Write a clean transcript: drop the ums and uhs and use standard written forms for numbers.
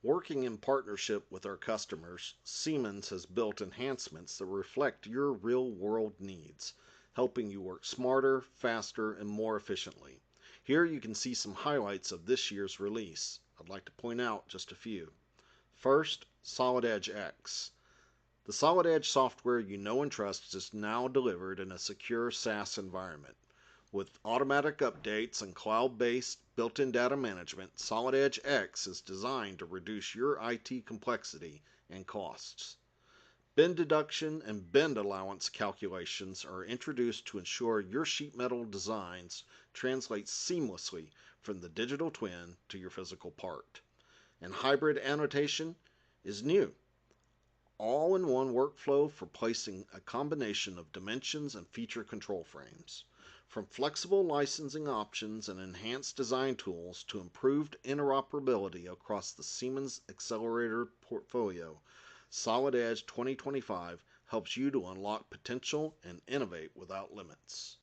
Working in partnership with our customers, Siemens has built enhancements that reflect your real-world needs, helping you work smarter, faster, and more efficiently. Here you can see some highlights of this year's release. I'd like to point out just a few. First, Solid Edge X. The Solid Edge software you know and trust is now delivered in a secure SaaS environment. With automatic updates and cloud-based built-in data management, Solid Edge X is designed to reduce your IT complexity and costs. Bend deduction and bend allowance calculations are introduced to ensure your sheet metal designs translate seamlessly from the digital twin to your physical part. And hybrid annotation is new, all-in-one workflow for placing a combination of dimensions and feature control frames. From flexible licensing options and enhanced design tools to improved interoperability across the Siemens Accelerator portfolio, Solid Edge 2025 helps you to unlock potential and innovate without limits.